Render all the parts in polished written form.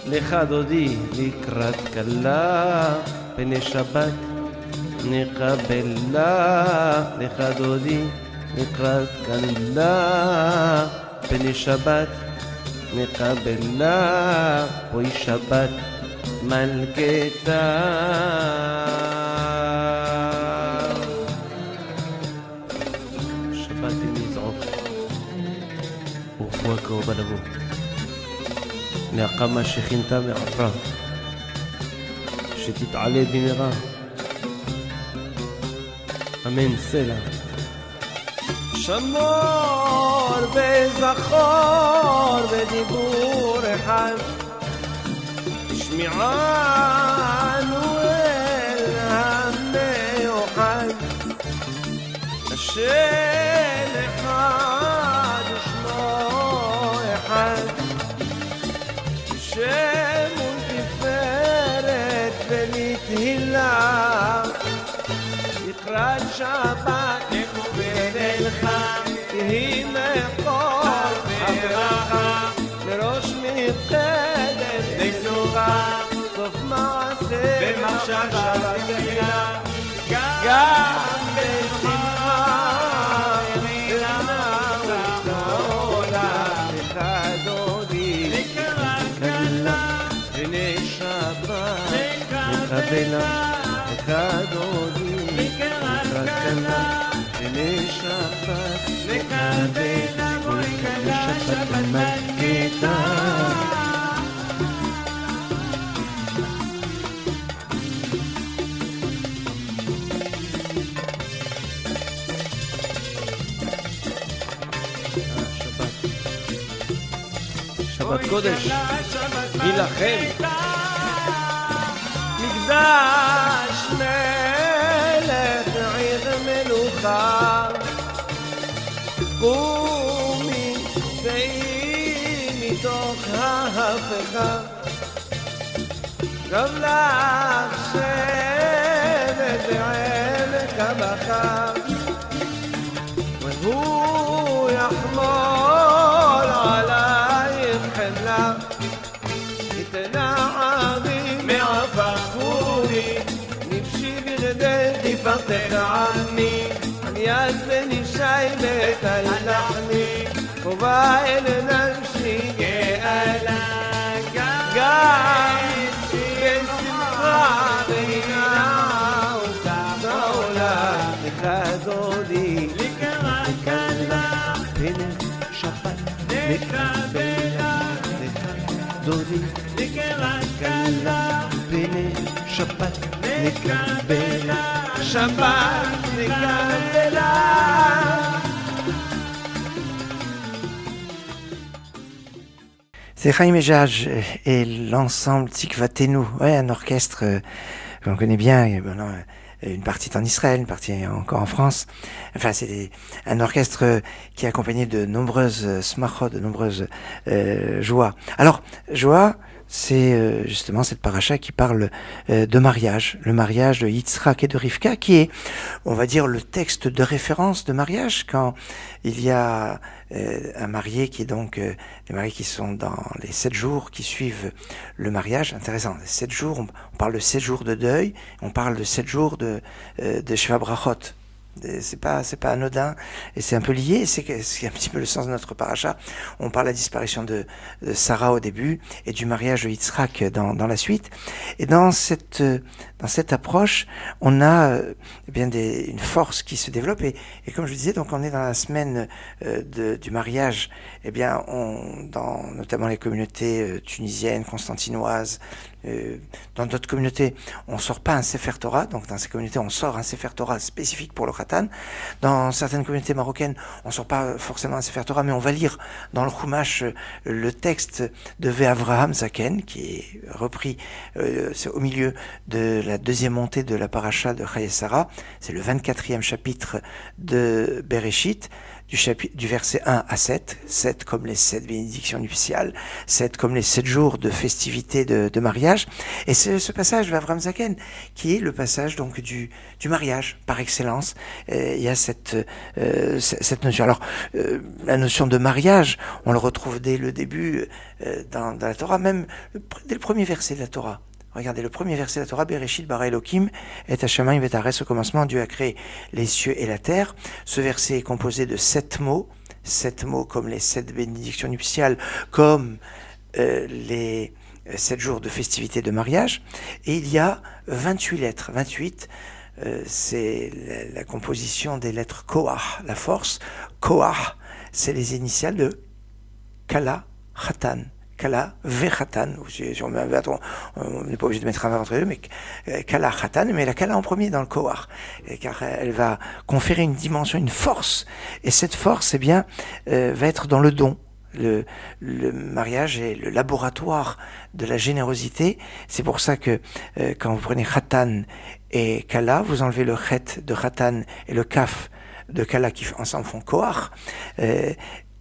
לך דודי לקראת כלה, פני שבת נקבלה. לך דודי לקראת כלה, פני שבת נקבלה. בואי שבת מלכתה. שבת עם לזעוק ורפואה קרובה לבוא. להקמה שכינתה מעפרה, שתתעלה במהרה. אמן סלע. שמור וזכור בדיבור אחד, תשמענו אל המאוחד. השם אחד ושמו אחד, שם ולתפארת ולתהילה. לקראת שבת נכובד לך, תהי מקור הברכה. מראש מתקדם לגנובה, סוף מעשה במחשבה תחילה. גם בשמחה ימינה ובעולה. לך דודי לקראת כלה, פני שבת נקבלה. לך דודי לקראת כלה, פני שבת נקבלה. בואי כלה שבת מלכתה. שבת קודש, הילחם מקדש מלך עיר מלוכה. קומי צאי מתוך ההפכה, גם לך שבט בעמק הבכה. והוא יחמול עלייך חמלה, תתנעמי מעפר. קומי נפשי בגדי תפתח עמי, על יד ונשי בית הלחמי. קרובה אל נפשי גאלה, גם בשמחה והנה ובעולה. לך דודי לקראת כלה, פני שבת נקבלה. לך דודי לקראת כלה, פני שבת נקבלה. שבת נקבלה. C'est Chaim Ejaj et l'ensemble Tikvatenu, ouais, un orchestre qu'on connaît bien. Et maintenant, une partie est en Israël, une partie encore en France. Enfin, c'est un orchestre qui est accompagné de nombreuses smachot, de nombreuses joies. Alors, joie, c'est justement cette paracha qui parle de mariage, le mariage de Yitzhak et de Rivka, qui est, on va dire, le texte de référence de mariage quand il y a un marié qui est donc les mariés qui sont dans les 7 jours qui suivent le mariage. Intéressant, les 7 jours, on parle de 7 jours de deuil, on parle de 7 jours de Sheva Brachot. C'est pas anodin et c'est un peu lié, c'est un petit peu le sens de notre paracha. On parle de la disparition de Sarah au début et du mariage de Yitzhak dans la suite. Et dans cette approche, on a eh bien une force qui se développe et comme je disais, donc on est dans la semaine du mariage. Eh bien, dans notamment les communautés tunisiennes, constantinoises, dans d'autres communautés, on sort pas un Sefer Torah, donc dans ces communautés, on sort un Sefer Torah spécifique pour le Khatan. Dans certaines communautés marocaines, on sort pas forcément un Sefer Torah, mais on va lire dans le Chumash le texte de Ve'Avraham Zaken, qui est repris c'est au milieu de la deuxième montée de la paracha de Chayei Sarah. C'est le 24e chapitre de Bereshit. du verset 1 à 7, 7 comme les 7 bénédictions nuptiales, 7 comme les 7 jours de festivité de mariage. Et c'est ce passage d'Avram Zaken qui est le passage donc du mariage par excellence. Il y a cette notion. Alors, la notion de mariage, on le retrouve dès le début dans la Torah, même dès le premier verset de la Torah. Regardez le premier verset de la Torah, Bereshit bara Elohim et Hashamayim v'Haaretz. Au commencement, Dieu a créé les cieux et la terre. Ce verset est composé de 7 mots comme les 7 bénédictions nuptiales, comme les 7 jours de festivité de mariage. Et il y a 28 lettres. 28, c'est la composition des lettres Koach, la force. Koach, c'est les initiales de Kala Chatan. Kala Vechatan, on n'est pas obligé de mettre un verbe entre les deux, mais Kala Chatan, mais la Kala en premier dans le Koach, car elle va conférer une dimension, une force, et cette force, eh bien, va être dans le don. Le mariage est le laboratoire de la générosité. C'est pour ça que quand vous prenez Chatan et Kala, vous enlevez le Chet de Chatan et le Kaf de Kala qui ensemble font Koach.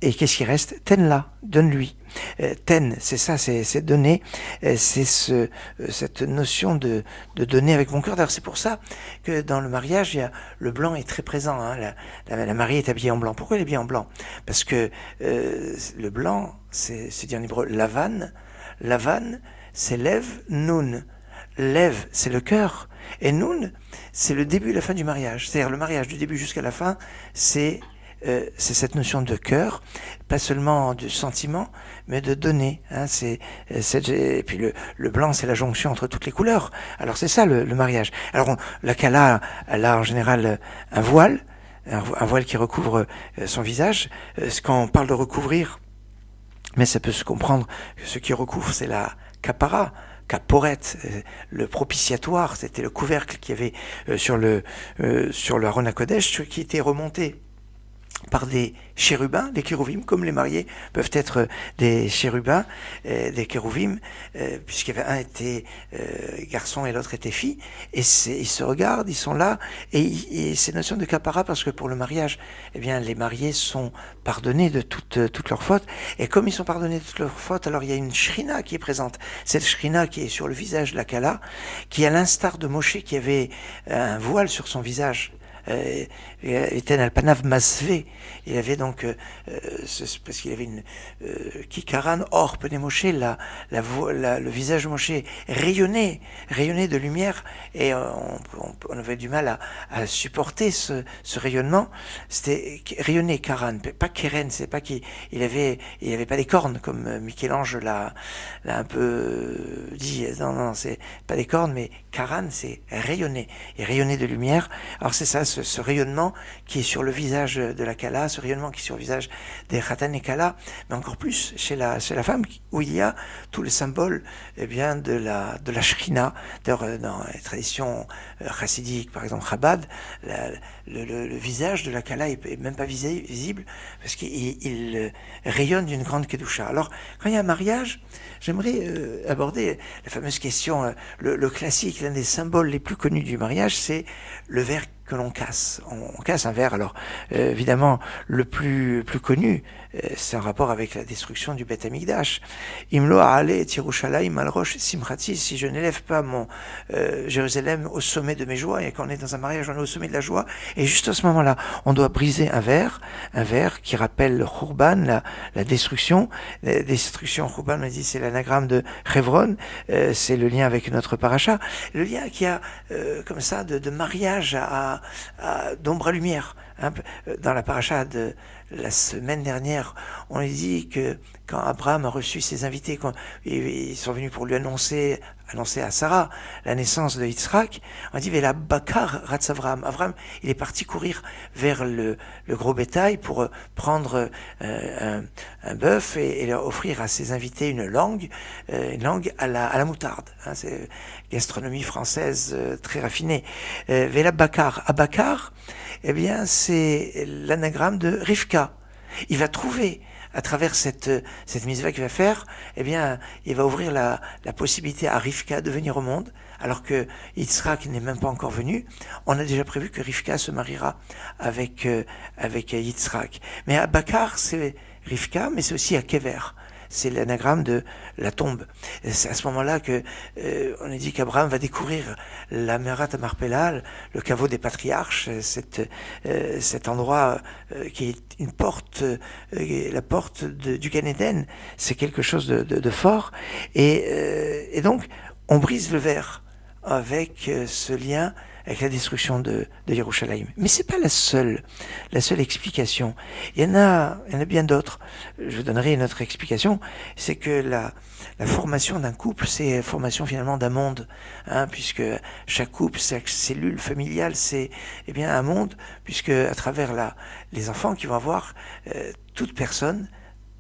Et qu'est-ce qui reste? Ten-la, donne-lui. Ten, c'est ça, c'est donner, c'est cette notion de donner avec mon cœur. D'ailleurs, c'est pour ça que dans le mariage, le blanc est très présent. Hein. La mariée est habillée en blanc. Pourquoi elle est habillée en blanc? Parce que le blanc, c'est dit en hébreu lavan. Lavan, c'est lev, nun. Lev, c'est le cœur. Et nun, c'est le début et la fin du mariage. C'est-à-dire le mariage du début jusqu'à la fin, c'est cette notion de cœur, pas seulement de sentiment, mais de donner. Hein, et puis le blanc, c'est la jonction entre toutes les couleurs. Alors c'est ça le mariage. Alors la Kala, elle a en général un voile qui recouvre son visage. Quand on parle de recouvrir, mais ça peut se comprendre que ce qui recouvre, c'est la kapara. Kaporet, le propitiatoire, c'était le couvercle qu'il y avait sur le Aron HaKodesh, qui était remonté par des chérubins, des kérouvim, comme les mariés peuvent être des chérubins, des kérouvim, puisqu'il y avait un était garçon et l'autre était fille, et ils se regardent, ils sont là, et c'est une notion de kapara, parce que pour le mariage, eh bien, les mariés sont pardonnés de toutes leurs fautes, et comme ils sont pardonnés de toutes leurs fautes, alors il y a une shrina qui est présente, cette shrina qui est sur le visage de la Kala, qui à l'instar de Moshe qui avait un voile sur son visage, Eten Alpanav Masvé, il avait donc parce qu'il avait une Kikaran or Pene Moshe, le visage de Moshe rayonnait de lumière, et on avait du mal à supporter ce rayonnement. C'était rayonner Karan, pas Keren, c'est pas qu'il avait pas des cornes comme Michel-Ange l'a un peu dit. Non, c'est pas des cornes, mais Karan, c'est rayonner, et rayonner de lumière. Alors c'est ça, ce rayonnement qui est sur le visage de la Kala, ce rayonnement qui est sur le visage des Khatan et Kala, mais encore plus chez la femme, où il y a tout le symbole, eh bien, de la Shrina. D'ailleurs, dans les traditions chassidiques, par exemple Chabad, le visage de la Kala est même pas visible, parce qu'il rayonne d'une grande kedusha. Alors, quand il y a un mariage, j'aimerais aborder la fameuse question, le classique, l'un des symboles les plus connus du mariage, c'est le verre que l'on casse. On casse un verre. Alors, évidemment, le plus connu, c'est en rapport avec la destruction du Beth Amikdash. Imlo ha'ale Yerushalayim al rosh simchati. Si je n'élève pas mon Jérusalem au sommet de mes joies, et quand on est dans un mariage, on est au sommet de la joie, et juste à ce moment-là, on doit briser un verre qui rappelle le Khurban, la destruction. La destruction, Khurban, on dit, c'est l'anagramme de Hebron, c'est le lien avec notre paracha, le lien qui a comme ça de mariage d'ombre à lumière. Hein. Dans la paracha de la semaine dernière, on lui dit que quand Abraham a reçu ses invités, quand ils sont venus pour lui annoncer à Sarah la naissance de Yitzhak, on dit Vela Bakar Ratzavram. Abraham, il est parti courir vers le gros bétail pour prendre un bœuf et leur offrir à ses invités une langue à la moutarde. Hein, c'est gastronomie française très raffinée. Vela Bakar, Abakar, eh bien c'est l'anagramme de Rivka. Il va trouver à travers cette mitzvah qu'il va faire, eh bien, il va ouvrir la possibilité à Rivka de venir au monde, alors que Yitzhak n'est même pas encore venu. On a déjà prévu que Rivka se mariera avec Yitzhak. Mais à Bakar, c'est Rivka, mais c'est aussi à Kever. C'est l'anagramme de la tombe. Et c'est à ce moment-là que on a dit qu'Abraham va découvrir la Merat Marpella, le caveau des patriarches, cet endroit qui est une porte, la porte du Gan Eden. C'est quelque chose de fort. Et donc, on brise le verre avec ce lien avec la destruction de Yerushalayim. Mais c'est pas la seule explication. Il y en a bien d'autres. Je vous donnerai une autre explication. C'est que la formation d'un couple, c'est la formation finalement d'un monde, puisque chaque couple, chaque cellule familiale, c'est un monde, puisque à travers les enfants qui vont avoir toute personne,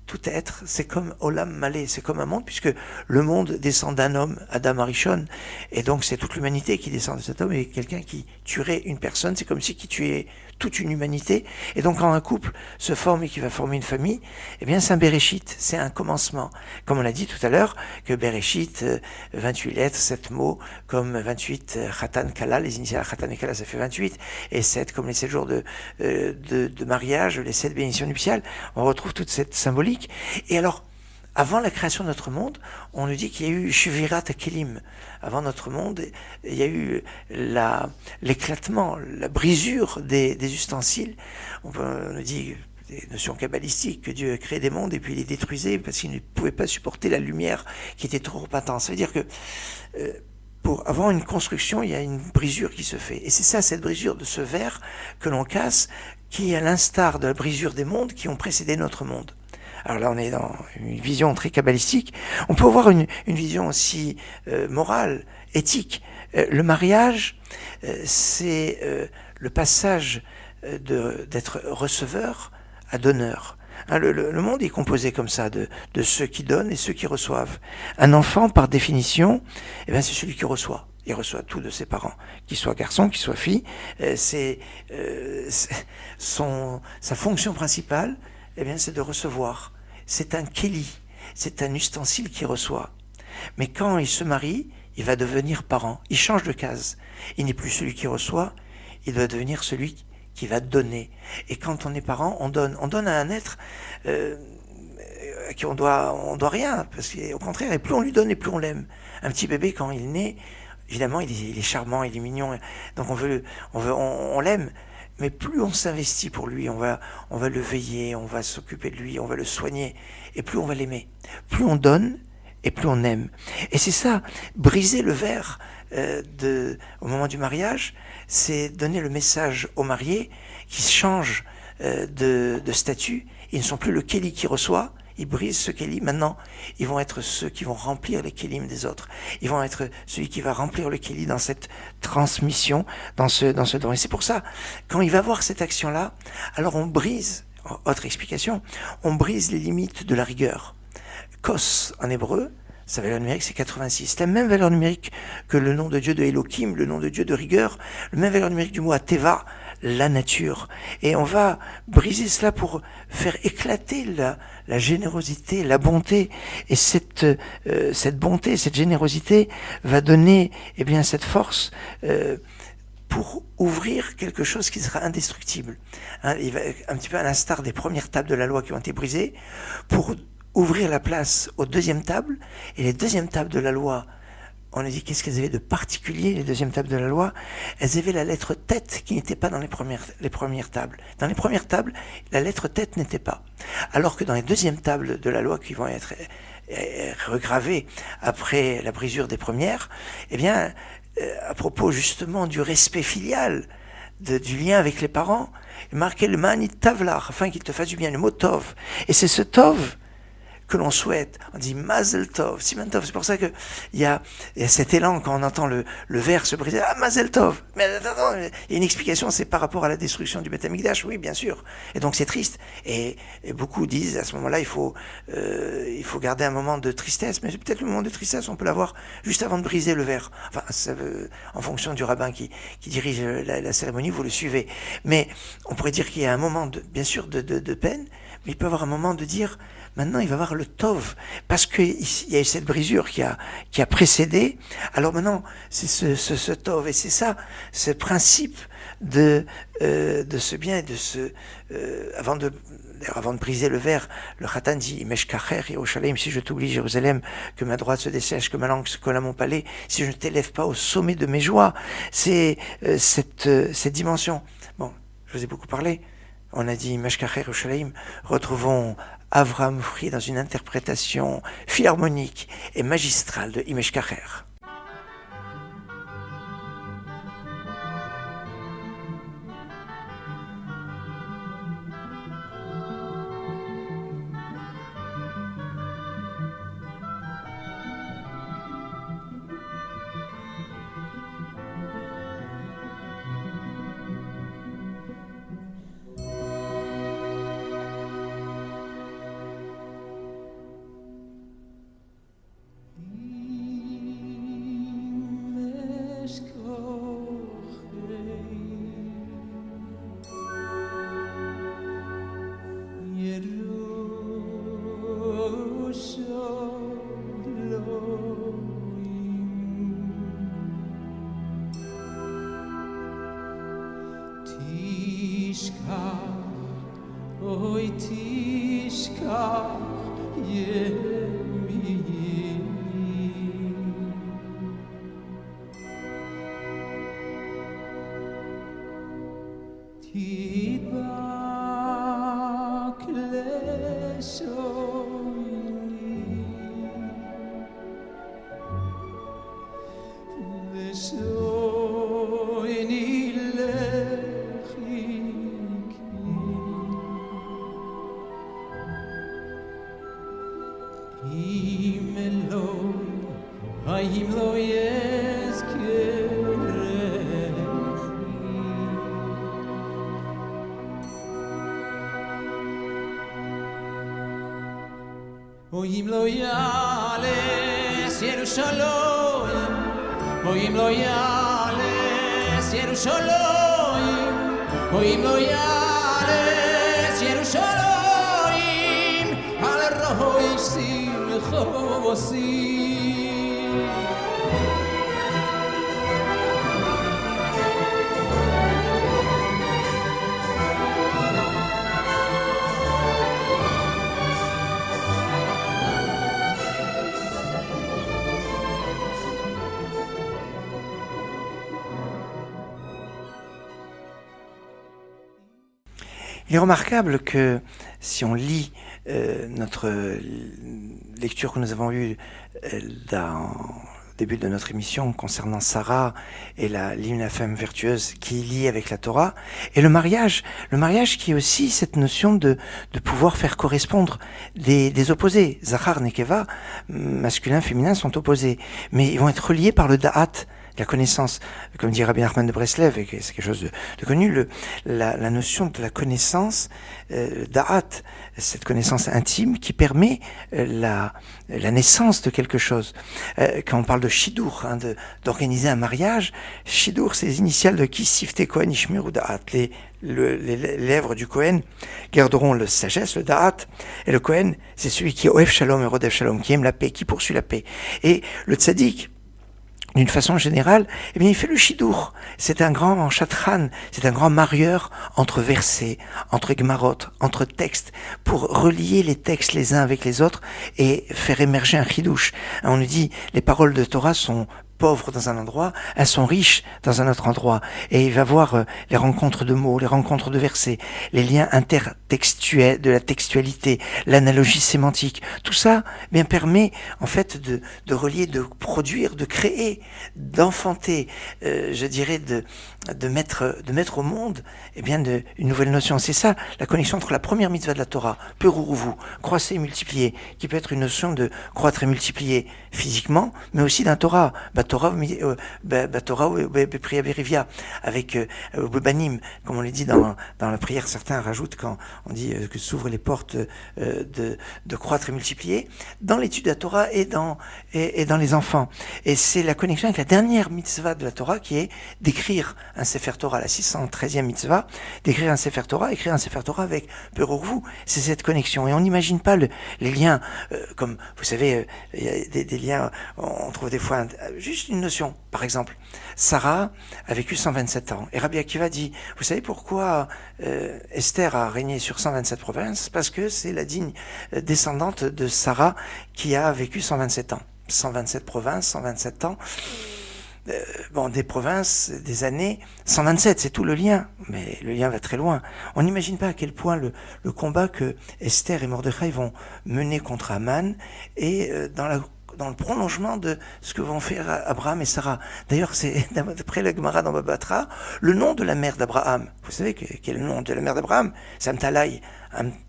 tout être, c'est comme Olam Malé, c'est comme un monde, puisque le monde descend d'un homme, Adam Arishon, et donc c'est toute l'humanité qui descend de cet homme, et quelqu'un qui tuerait une personne, c'est comme si qui tuait toute une humanité. Et donc quand un couple se forme et qui va former une famille, c'est un Bereshit, c'est un commencement. Comme on l'a dit tout à l'heure, que Bereshit, 28 lettres, 7 mots, comme 28 Khatan Kala, les initiales Khatan et Kala, ça fait 28, et 7 comme les 7 jours de mariage, les 7 bénédictions nuptiales, on retrouve toute cette symbolique. Et alors, avant la création de notre monde, on nous dit qu'il y a eu Shvirat Kelim. Avant notre monde, il y a eu l'éclatement, la brisure des ustensiles. On nous dit des notions kabbalistiques, que Dieu a créé des mondes et puis il les détruisait parce qu'il ne pouvait pas supporter la lumière qui était trop intense. Ça veut dire que pour avoir une construction, il y a une brisure qui se fait. Et c'est ça, cette brisure de ce verre que l'on casse, qui est à l'instar de la brisure des mondes qui ont précédé notre monde. Alors là, on est dans une vision très kabbalistique. On peut avoir une vision aussi morale, éthique. Le mariage, c'est le passage d'être receveur à donneur. Le monde est composé comme ça, de ceux qui donnent et ceux qui reçoivent. Un enfant, par définition, c'est celui qui reçoit. Il reçoit tout de ses parents, qu'il soit garçon, qu'il soit fille. Sa fonction principale, c'est de recevoir. C'est un keli, c'est un ustensile qui reçoit. Mais quand il se marie, il va devenir parent. Il change de case. Il n'est plus celui qui reçoit, il doit devenir celui qui va donner. Et quand on est parent, on donne. On donne à un être à qui on doit rien, parce qu'au contraire, et plus on lui donne, et plus on l'aime. Un petit bébé, quand il naît, évidemment, il est charmant, il est mignon, donc on l'aime. Mais plus on s'investit pour lui, on va le veiller, on va s'occuper de lui, on va le soigner, et plus on va l'aimer. Plus on donne, et plus on aime. Et c'est ça, briser le verre au moment du mariage, c'est donner le message aux mariés qui changent de statut. Ils ne sont plus le kéli qui reçoit, ils brisent ce kéli. Maintenant, ils vont être ceux qui vont remplir les kélim des autres. Ils vont être celui qui va remplir le kéli dans cette transmission, dans ce don. Et c'est pour ça, quand il va voir cette action-là, alors on brise, autre explication, on brise les limites de la rigueur. Kos, en hébreu, sa valeur numérique, c'est 86. C'est la même valeur numérique que le nom de Dieu de Elohim, le nom de Dieu de rigueur, la même valeur numérique du mot Teva, la nature. Et on va briser cela pour faire éclater la générosité, la bonté. Et cette bonté, cette générosité va donner cette force pour ouvrir quelque chose qui sera indestructible. Il va, un petit peu à l'instar des premières tables de la loi qui ont été brisées, pour ouvrir la place aux deuxièmes tables. Et les deuxièmes tables de la loi, on a dit qu'est-ce qu'elles avaient de particulier, les deuxièmes tables de la loi? Elles avaient la lettre tête qui n'était pas dans les premières tables. Dans les premières tables, la lettre tête n'était pas. Alors que dans les deuxièmes tables de la loi qui vont être regravées après la brisure des premières, à propos justement du respect filial, du lien avec les parents, il marquait le mani tavlar, afin qu'il te fasse du bien, le mot tov. Et c'est ce tov que l'on souhaite. On dit Mazel Tov, Siman Tov. C'est pour ça que il y a cet élan quand on entend le verre se briser. Ah, Mazel Tov. Mais attends, il y a une explication, c'est par rapport à la destruction du Beth Amikdash. Oui, bien sûr. Et donc c'est triste. Et beaucoup disent à ce moment-là, il faut garder un moment de tristesse. Mais peut-être le moment de tristesse, on peut l'avoir juste avant de briser le verre. Enfin, en fonction du rabbin qui dirige la cérémonie, vous le suivez. Mais on pourrait dire qu'il y a un moment bien sûr de peine, mais il peut avoir un moment de dire, maintenant il va avoir le tov, parce qu'il y a eu cette brisure qui a précédé, alors maintenant c'est ce tov, et c'est ça, ce principe de ce bien et de ce... avant de briser le verre, le Khatan dit Imesh Kacher Yerushalayim, si je t'oublie Jérusalem, que ma droite se dessèche, que ma langue se colle à mon palais, si je ne t'élève pas au sommet de mes joies. C'est cette dimension. Bon, je vous ai beaucoup parlé. On a dit Imesh Kacher Yerushalayim. Retrouvons Avraham Fri dans une interprétation philharmonique et magistrale de Imesh Kacher. Oyim lo yales Yerushalayim, Oyim lo yales Yerushalayim, Oyim lo yales Yerushalayim, Al roho simcha vosim. Il est remarquable que si on lit notre lecture que nous avons eue au début de notre émission concernant Sarah et l'hymne à la femme vertueuse qui est liée avec la Torah, et le mariage qui est aussi cette notion de pouvoir faire correspondre des opposés. Zachar, Nekeva, masculin, féminin sont opposés, mais ils vont être reliés par le Da'at, la connaissance, comme dit Rabbi Nachman de Breslev, et c'est quelque chose de connu, la notion de la connaissance, da'at, cette connaissance intime qui permet la naissance de quelque chose. Quand on parle de shidur, d'organiser un mariage, shidur, c'est les initiales de Kisifte Kohen Ishmiru Da'at. Les lèvres du Kohen garderont la sagesse, le Da'at, et le Kohen, c'est celui qui est Oev Shalom et Rodev Shalom, qui aime la paix, qui poursuit la paix. Et le tzaddik, d'une façon générale, eh bien, il fait le shidur. C'est un grand chatran, c'est un grand marieur entre versets, entre gmarot, entre textes, pour relier les textes les uns avec les autres et faire émerger un chidouche. On nous dit, les paroles de Torah sont pauvres dans un endroit, elles sont riches dans un autre endroit. Et il va voir les rencontres de mots, les rencontres de versets, les liens intertextuels, de la textualité, l'analogie sémantique. Tout ça, bien, permet, en fait, de relier, de produire, de créer, d'enfanter, je dirais, de mettre au monde, eh bien, une nouvelle notion. C'est ça, la connexion entre la première mitzvah de la Torah, Peruruvu, croissez et multipliez, qui peut être une notion de croître et multiplier physiquement, mais aussi d'un Torah, Batora ou Priya Berivia, avec Banim, comme on le dit dans la prière. Certains rajoutent quand on dit que s'ouvrent les portes de croître et multiplier, dans l'étude de la Torah et dans les enfants. Et c'est la connexion avec la dernière mitzvah de la Torah qui est d'écrire un Sefer Torah, la 613e mitzvah, d'écrire un Sefer Torah, écrire un Sefer Torah avec Perorvu. C'est cette connexion. Et on n'imagine pas les liens, comme vous savez, il y a des liens, on trouve des fois juste une notion. Par exemple, Sarah a vécu 127 ans. Et Rabbi Akiva dit, vous savez pourquoi Esther a régné sur 127 provinces? Parce que c'est la digne descendante de Sarah qui a vécu 127 ans. 127 provinces, 127 ans. Des provinces, des années, 127, c'est tout le lien, mais le lien va très loin. On n'imagine pas à quel point le combat que Esther et Mordechai vont mener contre Haman est dans le prolongement de ce que vont faire Abraham et Sarah. D'ailleurs, c'est d'après la Gemara dans Baba Batra, le nom de la mère d'Abraham. Vous savez quel est le nom de la mère d'Abraham? C'est Amtalai.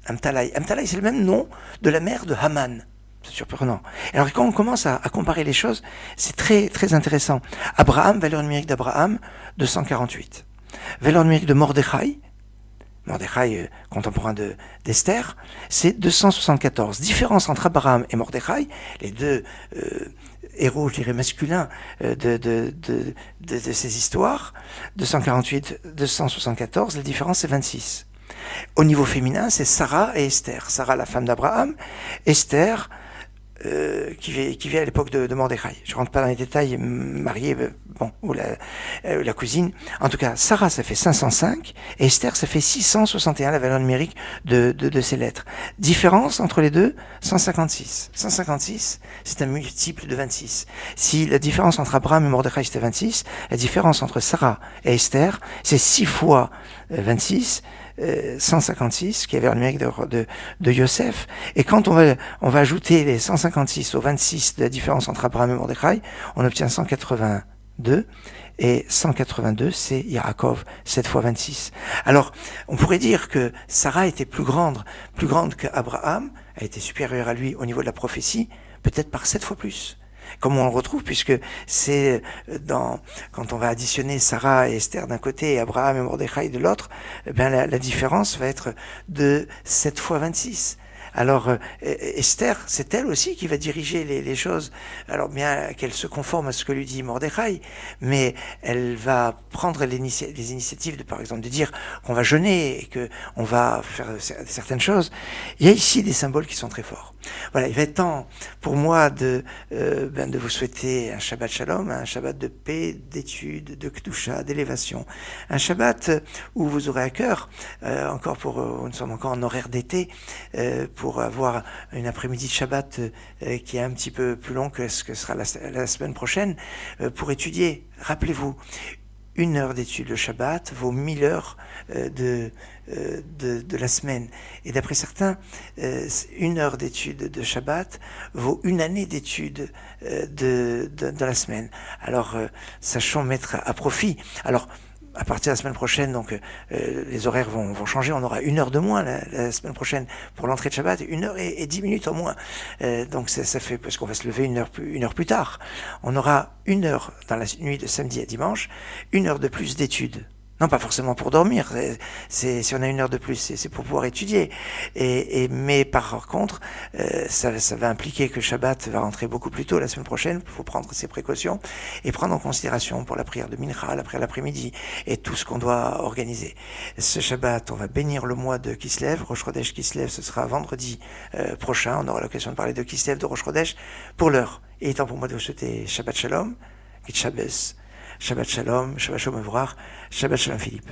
Amtalai, c'est le même nom de la mère de Haman. C'est surprenant. Alors quand on commence à comparer les choses, c'est très très intéressant. Abraham, valeur numérique d'Abraham, 248. Valeur numérique de Mordechai, contemporain d'Esther, c'est 274. Différence entre Abraham et Mordechai, les deux héros, je dirais, masculins de ces histoires, 248, 274, la différence c'est 26. Au niveau féminin, c'est Sarah et Esther. Sarah, la femme d'Abraham, Esther, qui vit à l'époque de Mordechai. Je ne rentre pas dans les détails, mariée, ou la cousine. En tout cas, Sarah, ça fait 505, et Esther, ça fait 661, la valeur numérique de ces lettres. Différence entre les deux, 156. 156, c'est un multiple de 26. Si la différence entre Abraham et Mordechai, c'était 26, la différence entre Sarah et Esther, c'est 6 fois 26, 156, qui est vers le numérique de Yosef. Et quand on va ajouter les 156 au 26 de la différence entre Abraham et Mordechai, on obtient 182. Et 182, c'est Yaakov, 7 fois 26. Alors, on pourrait dire que Sarah était plus grande qu'Abraham, elle était supérieure à lui au niveau de la prophétie, peut-être par 7 fois plus. Comme on le retrouve, puisque c'est quand on va additionner Sarah et Esther d'un côté et Abraham et Mordechai de l'autre, la différence va être de 7 fois 26. Alors Esther, c'est elle aussi qui va diriger les choses, alors bien qu'elle se conforme à ce que lui dit Mordechai, mais elle va prendre les initiatives par exemple de dire qu'on va jeûner et qu'on va faire certaines choses. Il y a ici des symboles qui sont très forts. Voilà, il va être temps pour moi de vous souhaiter un Shabbat Shalom, un Shabbat de paix, d'étude, de Kedusha, d'élévation. Un Shabbat où vous aurez à cœur, nous sommes encore en horaire d'été, pour avoir une après-midi de Shabbat qui est un petit peu plus long que ce que sera la semaine prochaine, pour étudier. Rappelez-vous, 1 heure d'étude le Shabbat vaut 1000 heures de la semaine. Et d'après certains, 1 heure d'étude de Shabbat vaut 1 année d'étude de la semaine. Alors, sachons mettre à profit. Alors, à partir de la semaine prochaine, donc les horaires vont changer. On aura 1 heure de moins la semaine prochaine pour l'entrée de Shabbat, 1 heure et 10 minutes en moins. Donc ça fait, parce qu'on va se lever 1 heure plus tard. On aura 1 heure dans la nuit de samedi à dimanche, 1 heure de plus d'études. Non, pas forcément pour dormir. Si on a 1 heure de plus, c'est pour pouvoir étudier. Mais par contre, ça va impliquer que Shabbat va rentrer beaucoup plus tôt la semaine prochaine. Il faut prendre ses précautions et prendre en considération pour la prière de Mincha, la prière l'après-midi et tout ce qu'on doit organiser. Ce Shabbat, on va bénir le mois de Kislev. Rosh Chodesh Kislev, ce sera vendredi prochain. On aura l'occasion de parler de Kislev, de Rosh Chodesh. Pour l'heure, il est temps pour moi de vous souhaiter Shabbat Shalom, Git Shabbos. Shabbat Shalom, Shabbat Shalom Evrach, Shabbat Shalom Philippe.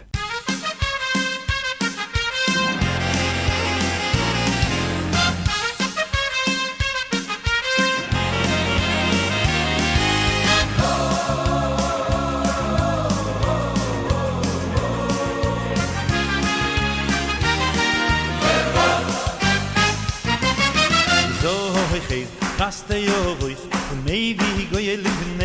Kaste yovois, maybe go ye live in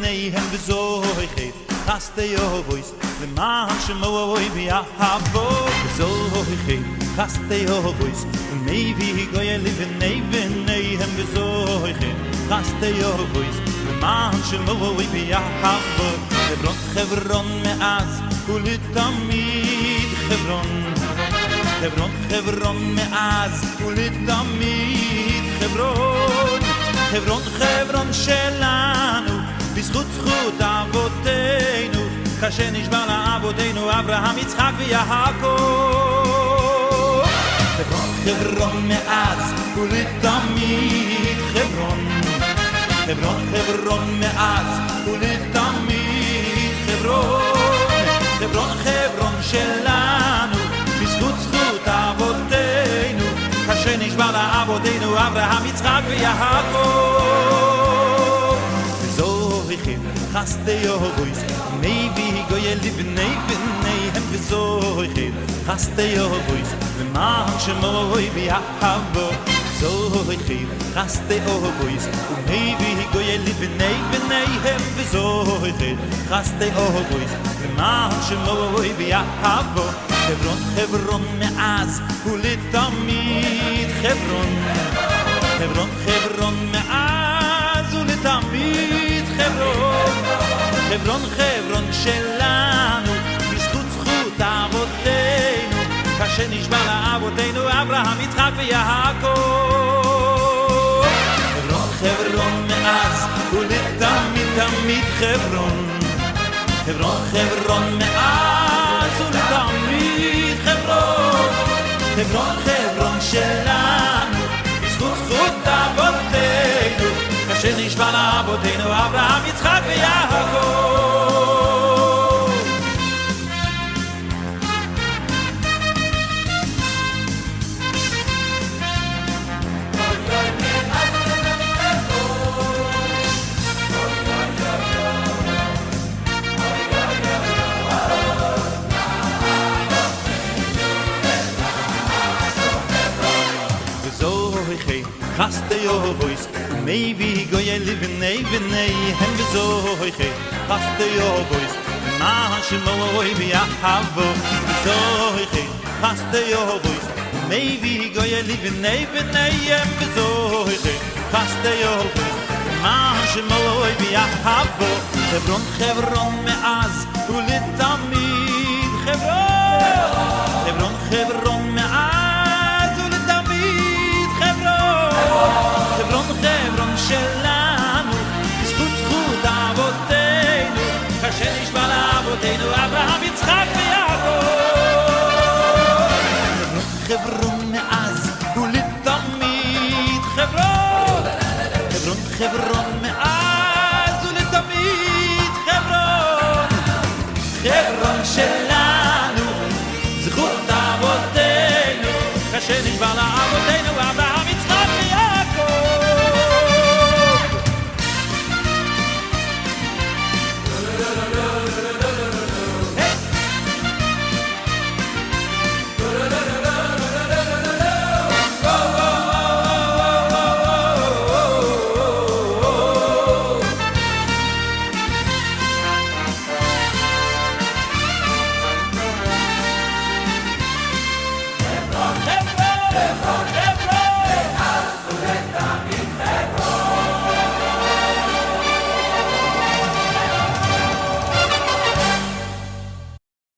nay and so he kaste yovois, the man shmoy be a habo so he kaste yovois, maybe go ye live in nay and so he kaste yovois. למען שמוי ביחבו חברון חברון מאז ולתמיד חברון חברון חברון מאז ולתמיד חברון חברון חברון שלנו בזכות זכות אבותינו כאשר נשבע לאבותינו אברהם יצחק ויעקב חברון חברון מאז ולתמיד חברון חברון חברון מאז ולתמיד חברון חברון חברון שלנו בזכות זכות אבותינו כאשר נשבע לאבותינו אברהם יצחק ויעקב וזוהיכם חסדי יהויס מייבי גויל לבני בניהם וזוהיכם חסדי יהויס למען שמוי ביחבו זוהיכם חסדי יהויס ומייבי גויל לבני בניהם וזוהיכם חסדי יהויס למען שמוי ביחבו חברון חברון מאז ולתמיד חברון חברון חברון מאז ולתמיד חברון חברון חברון שלנו בזכות זכות אבותינו כאשר נשבע לאבותינו אברהם יצחק ויעקב חברון חברון מאז ולתמיד תמיד חברון חברון חברון מאז ולתמיד חברון חברון חברון שלנו בזכות זכות אבותינו כאשר נשבע לאבותינו אברהם יצחק ויעקב חסדי יהויס ומייבי גויל לבני בניהם וזוהיכם חסדי יהויס למען שמוי ביחבו וזוהיכם חסדי יהויס ומייבי גויל לבני בניהם וזוהיכם חסדי יהויס למען שמוי ביחבו חברון חברון מאז ולתמיד חברון חברון חברון